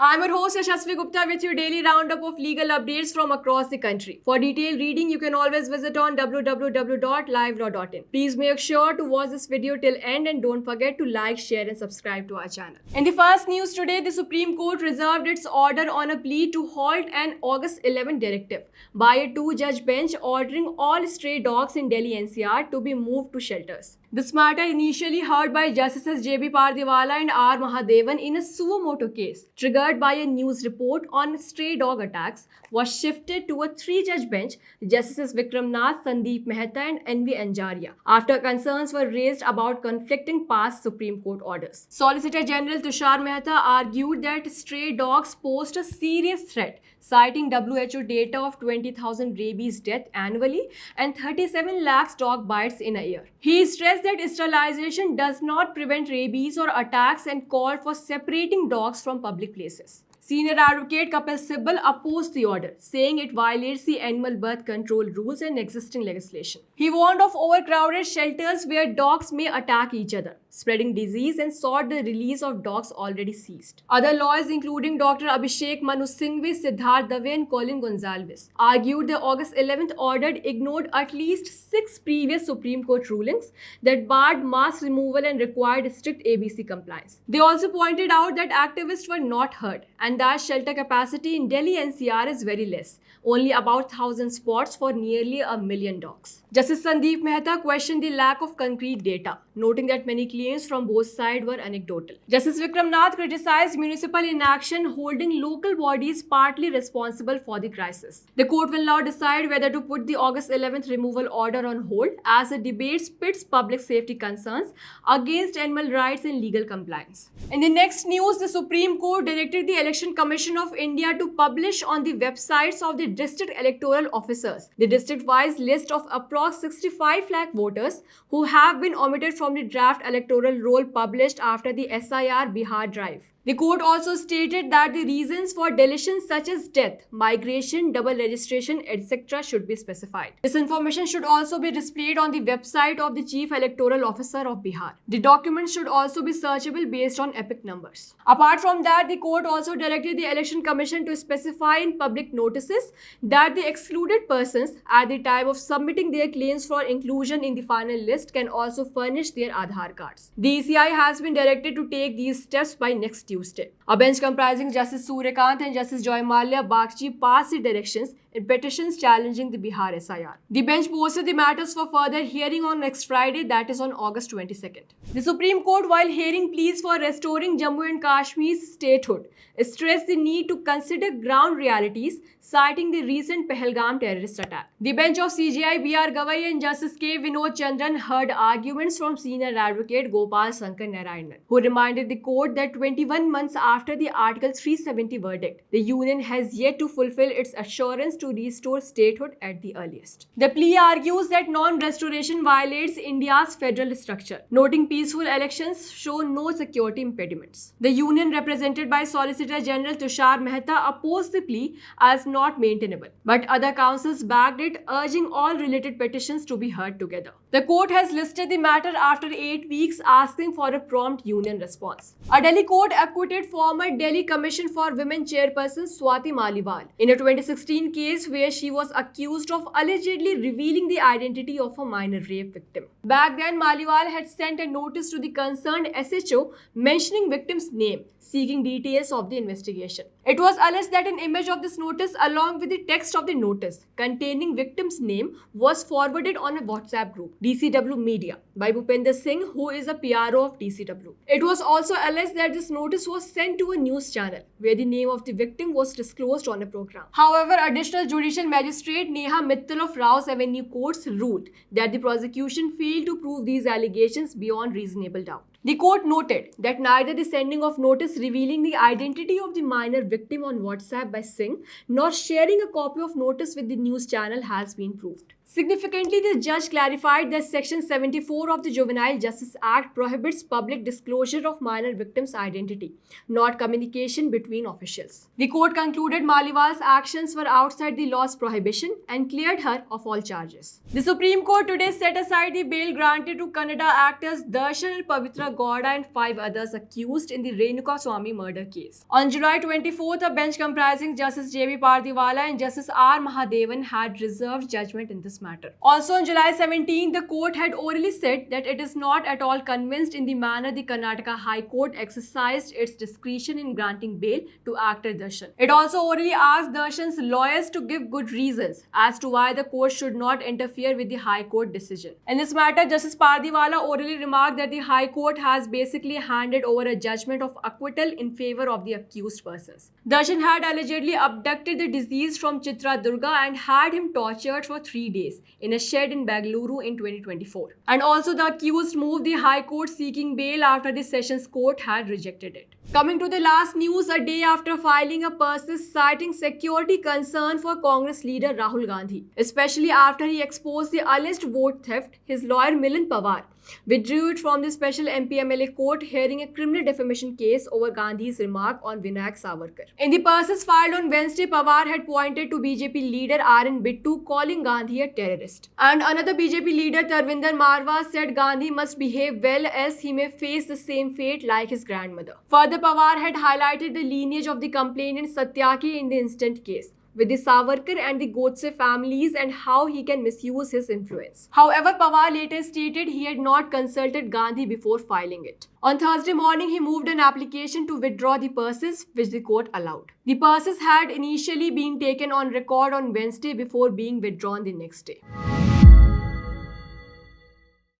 I'm your host Yashasvi Gupta with your daily roundup of legal updates from across the country. For detailed reading, you can always visit on www.livelaw.in. Please make sure to watch this video till end and don't forget to like, share and subscribe to our channel. In the first news today, the Supreme Court reserved its order on a plea to halt an August 11 directive by a two-judge bench ordering all stray dogs in Delhi NCR to be moved to shelters. This matter, initially heard by Justices J.B. Pardiwala and R. Mahadevan in a suo motu case, triggered by a news report on stray dog attacks, was shifted to a three-judge bench, Justices Vikram Nath, Sandeep Mehta and N.V. Anjaria, after concerns were raised about conflicting past Supreme Court orders. Solicitor General Tushar Mehta argued that stray dogs pose a serious threat, citing WHO data of 20,000 rabies deaths annually and 37 lakhs dog bites in a year. He stressed that sterilization does not prevent rabies or attacks and called for separating dogs from public places. Senior advocate Kapil Sibal opposed the order, saying it violates the animal birth control rules and existing legislation. He warned of overcrowded shelters where dogs may attack each other, spreading disease, and sought the release of dogs already seized. Other lawyers, including Dr. Abhishek Manu Singhvi, Siddharth Dave, and Colin Gonsalves, argued the August 11th order ignored at least 6 previous Supreme Court rulings that barred mass removal and required strict ABC compliance. They also pointed out that activists were not heard and that shelter capacity in Delhi NCR is very less, only about 1,000 spots for nearly 1 million dogs. Justice Sandeep Mehta questioned the lack of concrete data, noting that many claims from both sides were anecdotal. Justice Vikram Nath criticized municipal inaction, holding local bodies partly responsible for the crisis. The court will now decide whether to put the August 11th removal order on hold as the debate pits public safety concerns against animal rights and legal compliance. In the next news, the Supreme Court directed the Election Commission of India to publish on the websites of the district electoral officers the district-wise list of approximately 65 lakh voters who have been omitted from the draft electoral roll published after the SIR Bihar drive. The court also stated that the reasons for deletions such as death, migration, double registration, etc. should be specified. This information should also be displayed on the website of the Chief Electoral Officer of Bihar. The documents should also be searchable based on epic numbers. Apart from that, the court also directed the Election Commission to specify in public notices that the excluded persons at the time of submitting their claims for inclusion in the final list can also furnish their Aadhaar cards. The ECI has been directed to take these steps by next Tuesday. A bench comprising Justice Suryakant and Justice Joy Mallya Bagchi passed the directions in petitions challenging the Bihar SIR. The bench posted the matters for further hearing on next Friday, that is on August 22nd. The Supreme Court, while hearing pleas for restoring Jammu and Kashmir's statehood, stressed the need to consider ground realities, citing the recent Pahalgam terrorist attack. The bench of CJI B.R. Gavai and Justice K. Vinod Chandran heard arguments from senior advocate Gopal Sankar Narayanan, who reminded the court that 21 months after the Article 370 verdict, the union has yet to fulfill its assurance to restore statehood at the earliest. The plea argues that non-restoration violates India's federal structure, noting peaceful elections show no security impediments. The union, represented by Solicitor General Tushar Mehta, opposed the plea as not maintainable, but other counsels backed it, urging all related petitions to be heard together. The court has listed the matter after 8 weeks, asking for a prompt union response. A Delhi court acquitted former Delhi Commission for Women chairperson Swati Maliwal in a 2016 case where she was accused of allegedly revealing the identity of a minor rape victim. Back then, Maliwal had sent a notice to the concerned SHO mentioning victim's name, seeking details of the investigation. It was alleged that an image of this notice along with the text of the notice containing victim's name was forwarded on a WhatsApp group, DCW Media, by Bhupender Singh, who is a PRO of DCW. It was also alleged that this notice was sent to a news channel where the name of the victim was disclosed on a program. However, Additional Judicial Magistrate Neha Mittal of Rouse Avenue Courts ruled that the prosecution failed to prove these allegations beyond reasonable doubt. The court noted that neither the sending of notice revealing the identity of the minor victim on WhatsApp by Singh nor sharing a copy of notice with the news channel has been proved. Significantly, the judge clarified that Section 74 of the Juvenile Justice Act prohibits public disclosure of minor victims' identity, not communication between officials. The court concluded Maliwal's actions were outside the law's prohibition and cleared her of all charges. The Supreme Court today set aside the bail granted to Kannada actors Darshan, Pavitra Gowda and 5 others accused in the Renuka Swamy murder case. On July 24th, a bench comprising Justice J.B. Pardiwala and Justice R. Mahadevan had reserved judgment in this matter. Also on July 17, the court had orally said that it is not at all convinced in the manner the Karnataka High Court exercised its discretion in granting bail to actor Darshan. It also orally asked Darshan's lawyers to give good reasons as to why the court should not interfere with the High Court decision. In this matter, Justice Pardiwala orally remarked that the High Court has basically handed over a judgment of acquittal in favor of the accused persons. Darshan had allegedly abducted the deceased from Chitradurga and had him tortured for 3 days in a shed in Bengaluru in 2024. And also the accused moved the High Court seeking bail after the Sessions Court had rejected it. Coming to the last news, a day after filing a persist citing security concern for Congress leader Rahul Gandhi, especially after he exposed the alleged vote theft, his lawyer Milind Pawar withdrew it from the special MP-MLA court hearing a criminal defamation case over Gandhi's remark on Vinayak Savarkar. In the persist filed on Wednesday, Pawar had pointed to BJP leader RN Bittu calling Gandhi a terrorist. And another BJP leader, Tarvinder Marwa, said Gandhi must behave well as he may face the same fate like his grandmother. Further, Pawar had highlighted the lineage of the complainant Satyaki in the instant case, with the Savarkar and the Godse families and how he can misuse his influence. However, Pawar later stated he had not consulted Gandhi before filing it. On Thursday morning, he moved an application to withdraw the persist, which the court allowed. The persist had initially been taken on record on Wednesday before being withdrawn the next day.